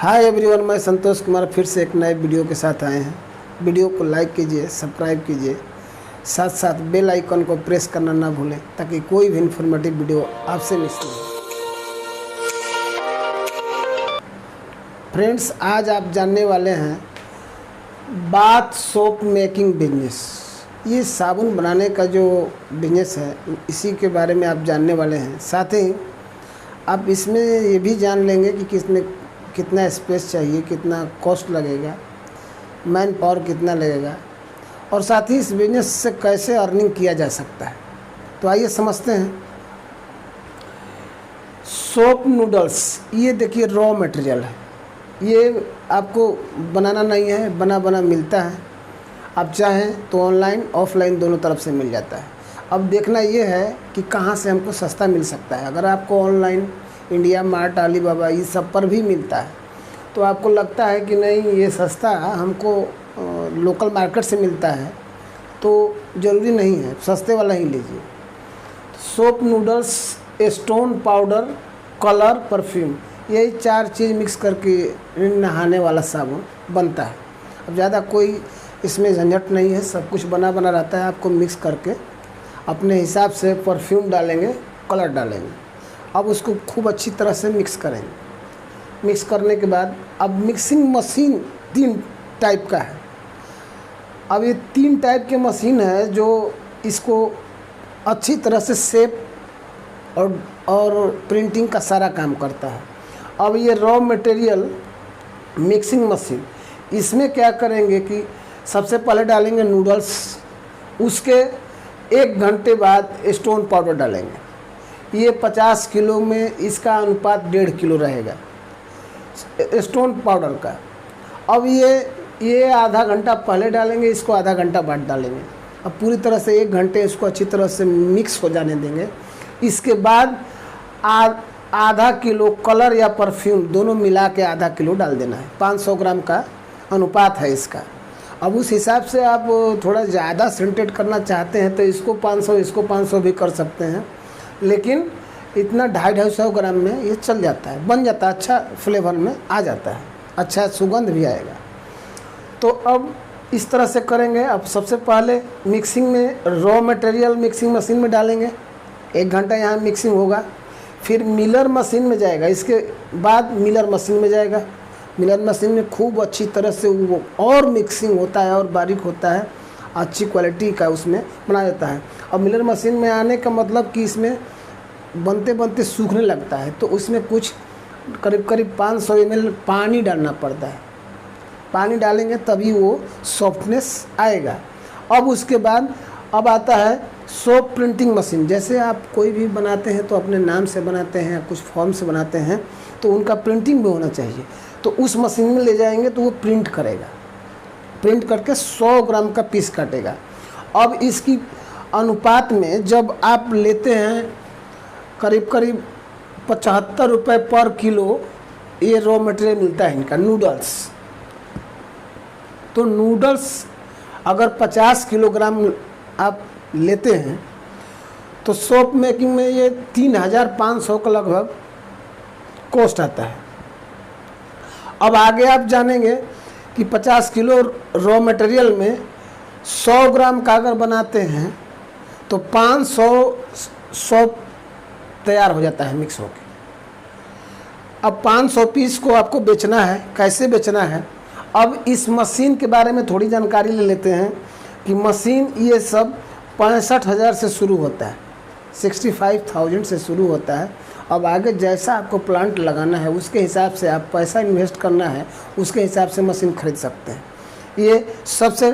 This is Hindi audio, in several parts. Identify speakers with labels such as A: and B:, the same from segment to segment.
A: हाय एवरीवन, मैं संतोष कुमार फिर से एक नए वीडियो के साथ आए हैं। वीडियो को लाइक कीजिए, सब्सक्राइब कीजिए, साथ साथ बेल आइकन को प्रेस करना ना भूलें ताकि कोई भी इन्फॉर्मेटिव वीडियो आपसे मिस ना हो। फ्रेंड्स, आज आप जानने वाले हैं बाथ सोप मेकिंग बिजनेस। ये साबुन बनाने का जो बिजनेस है, इसी के बारे में आप जानने वाले हैं। साथ ही आप इसमें ये भी जान लेंगे कि कितना स्पेस चाहिए, कितना कॉस्ट लगेगा, मैन पावर कितना लगेगा, और साथ ही इस बिजनेस से कैसे अर्निंग किया जा सकता है। तो आइए समझते हैं। सोप नूडल्स, ये देखिए रॉ मटेरियल है। ये आपको बनाना नहीं है, बना बना मिलता है। आप चाहें तो ऑनलाइन ऑफलाइन दोनों तरफ से मिल जाता है। अब देखना ये है कि कहाँ से हमको सस्ता मिल सकता है। अगर आपको ऑनलाइन इंडिया मार्ट, अलीबाबा, ये सब पर भी मिलता है तो आपको लगता है कि नहीं ये सस्ता हमको लोकल मार्केट से मिलता है, तो ज़रूरी नहीं है, सस्ते वाला ही लीजिए। Soap noodles, stone powder, colour, perfume, यही 4 चीज़ मिक्स करके नहाने वाला साबुन बनता है। अब ज़्यादा कोई इसमें झंझट नहीं है, सब कुछ बना बना रहता है। आपको मिक्स करके अपने हिसाब से परफ्यूम डालेंगे, कलर डालेंगे। अब उसको खूब अच्छी तरह से मिक्स करेंगे। मिक्स करने के बाद अब मिक्सिंग मशीन 3 टाइप का है। अब ये 3 टाइप के मशीन है जो इसको अच्छी तरह से शेप और प्रिंटिंग का सारा काम करता है। अब ये रॉ मटेरियल मिक्सिंग मशीन, इसमें क्या करेंगे कि सबसे पहले डालेंगे नूडल्स, उसके 1 घंटे बाद स्टोन पाउडर डालेंगे। ये 50 किलो में इसका अनुपात 1.5 किलो रहेगा स्टोन पाउडर का। अब ये आधा घंटा पहले डालेंगे, इसको आधा घंटा बाद डालेंगे। अब पूरी तरह से 1 घंटे इसको अच्छी तरह से मिक्स हो जाने देंगे। इसके बाद आधा किलो कलर या परफ्यूम दोनों मिला के आधा किलो डाल देना है। 500 ग्राम का अनुपात है इसका। अब उस हिसाब से आप थोड़ा ज़्यादा सेंटेड करना चाहते हैं तो इसको 500, इसको 500 भी कर सकते हैं, लेकिन इतना 250-250 ग्राम में ये चल जाता है, बन जाता है, अच्छा फ्लेवर में आ जाता है, अच्छा सुगंध भी आएगा। तो अब इस तरह से करेंगे। अब सबसे पहले मिक्सिंग में रॉ मटेरियल मिक्सिंग मशीन में डालेंगे, 1 घंटा यहाँ मिक्सिंग होगा। फिर मिलर मशीन में जाएगा, इसके बाद मिलर मशीन में जाएगा। मिलर मशीन में खूब अच्छी तरह से वो और मिक्सिंग होता है और बारीक होता है, अच्छी क्वालिटी का उसमें बना देता है। अब मिलर मशीन में आने का मतलब कि इसमें बनते बनते सूखने लगता है, तो उसमें कुछ करीब 500 ml पानी डालना पड़ता है। पानी डालेंगे तभी वो सॉफ्टनेस आएगा। अब उसके बाद अब आता है सोप प्रिंटिंग मशीन। जैसे आप कोई भी बनाते हैं तो अपने नाम से बनाते हैं, कुछ फॉर्म से बनाते हैं, तो उनका प्रिंटिंग भी होना चाहिए। तो उस मशीन में ले जाएंगे तो वो प्रिंट करेगा, प्रिंट करके 100 ग्राम का पीस काटेगा। अब इसकी अनुपात में जब आप लेते हैं करीब 75 रुपये पर किलो ये रॉ मटेरियल मिलता है इनका नूडल्स। तो नूडल्स अगर 50 किलोग्राम आप लेते हैं तो सोप मेकिंग में ये 3500 का लगभग कॉस्ट आता है। अब आगे आप जानेंगे कि 50 किलो रॉ मटेरियल में 100 ग्राम का अगर बनाते हैं तो 500 सोप तैयार हो जाता है मिक्स होके। अब 500 पीस को आपको बेचना है, कैसे बेचना है। अब इस मशीन के बारे में थोड़ी जानकारी ले लेते हैं कि मशीन ये सब 65,000 से शुरू होता है, 65,000 से शुरू होता है। अब आगे जैसा आपको प्लांट लगाना है उसके हिसाब से, आप पैसा इन्वेस्ट करना है उसके हिसाब से मशीन खरीद सकते हैं। ये सबसे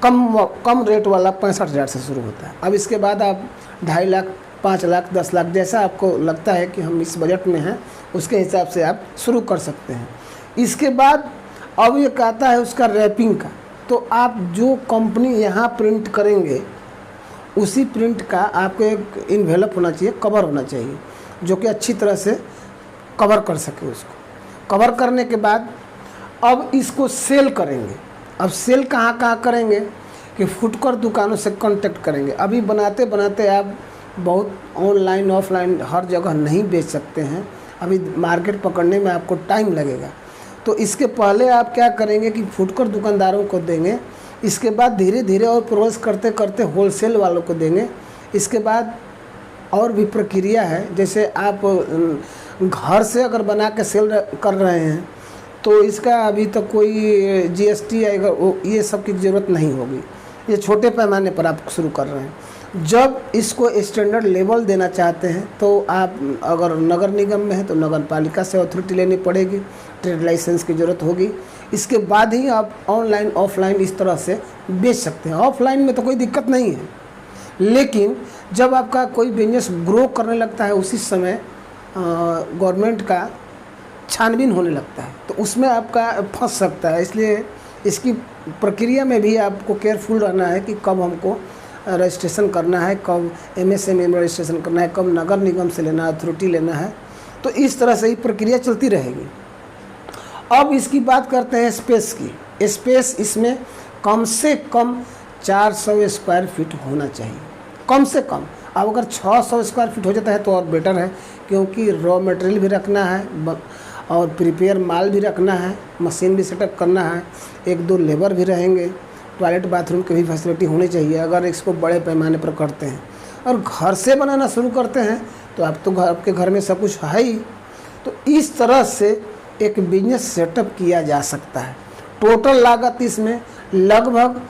A: कम रेट वाला 65,000 से शुरू होता है। अब इसके बाद आप 2.5 लाख, 5 लाख, 10 लाख, जैसा आपको लगता है कि हम इस बजट में हैं उसके हिसाब से आप शुरू कर सकते हैं। इसके बाद अब ये कहता है उसका रैपिंग का। तो आप जो कंपनी यहाँ प्रिंट करेंगे उसी प्रिंट का आपको एक इन्वेलप होना चाहिए, कवर होना चाहिए, जो कि अच्छी तरह से कवर कर सके। उसको कवर करने के बाद अब इसको सेल करेंगे। अब सेल कहाँ करेंगे कि फुटकर दुकानों से कांटेक्ट करेंगे। अभी बनाते बनाते आप बहुत ऑनलाइन ऑफलाइन हर जगह नहीं बेच सकते हैं, अभी मार्केट पकड़ने में आपको टाइम लगेगा। तो इसके पहले आप क्या करेंगे कि फुटकर दुकानदारों को देंगे, इसके बाद धीरे धीरे और प्रोसेस करते करते होलसेल वालों को देंगे। इसके बाद और भी प्रक्रिया है, जैसे आप घर से अगर बना के सेल कर रहे हैं तो इसका अभी तक कोई जीएसटी आएगा, ये सब की ज़रूरत नहीं होगी। ये छोटे पैमाने पर आप शुरू कर रहे हैं। जब इसको स्टैंडर्ड लेवल देना चाहते हैं तो आप अगर नगर निगम में है तो नगर पालिका से अथॉरिटी लेनी पड़ेगी, ट्रेड लाइसेंस की ज़रूरत होगी। इसके बाद ही आप ऑनलाइन ऑफलाइन इस तरह से बेच सकते हैं। ऑफलाइन में तो कोई दिक्कत नहीं है, लेकिन जब आपका कोई बिजनेस ग्रो करने लगता है उसी समय गवर्नमेंट का छानबीन होने लगता है, तो उसमें आपका फंस सकता है। इसलिए इसकी प्रक्रिया में भी आपको केयरफुल रहना है कि कब हमको रजिस्ट्रेशन करना है, कब एमएसएमई में रजिस्ट्रेशन करना है, कब नगर निगम से लेना है, अथॉरिटी लेना है। तो इस तरह से ही प्रक्रिया चलती रहेगी। अब इसकी बात करते हैं स्पेस की। स्पेस इसमें कम से कम 400 स्क्वायर फीट होना चाहिए, कम से कम। अब अगर 600 स्क्वायर फीट हो जाता है तो और बेटर है, क्योंकि रॉ मटेरियल भी रखना है और प्रिपेयर माल भी रखना है, मशीन भी सेटअप करना है, 1-2 लेबर भी रहेंगे, टॉयलेट बाथरूम की भी फैसिलिटी होनी चाहिए अगर इसको बड़े पैमाने पर करते हैं। और घर से बनाना शुरू करते हैं तो आप तो आपके घर में सब कुछ है ही। तो इस तरह से एक बिजनेस सेटअप किया जा सकता है। टोटल लागत इसमें लगभग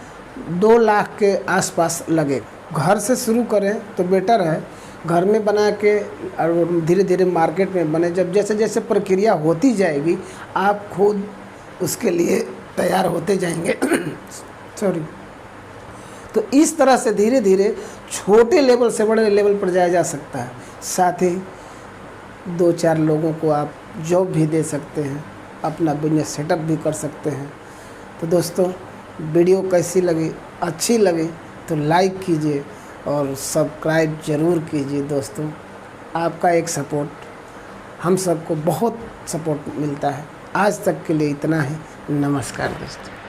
A: 2 लाख के आसपास लगे। घर से शुरू करें तो बेटर है, घर में बना के और धीरे धीरे मार्केट में बने। जब जैसे जैसे प्रक्रिया होती जाएगी आप खुद उसके लिए तैयार होते जाएंगे सॉरी। तो इस तरह से धीरे धीरे छोटे लेवल से बड़े लेवल पर जाया जा सकता है। साथ ही 2-4 लोगों को आप जॉब भी दे सकते हैं, अपना बिजनेस सेटअप भी कर सकते हैं। तो दोस्तों, वीडियो कैसी लगी? अच्छी लगी तो लाइक कीजिए और सब्सक्राइब ज़रूर कीजिए। दोस्तों, आपका एक सपोर्ट हम सबको बहुत सपोर्ट मिलता है। आज तक के लिए इतना ही। नमस्कार दोस्तों।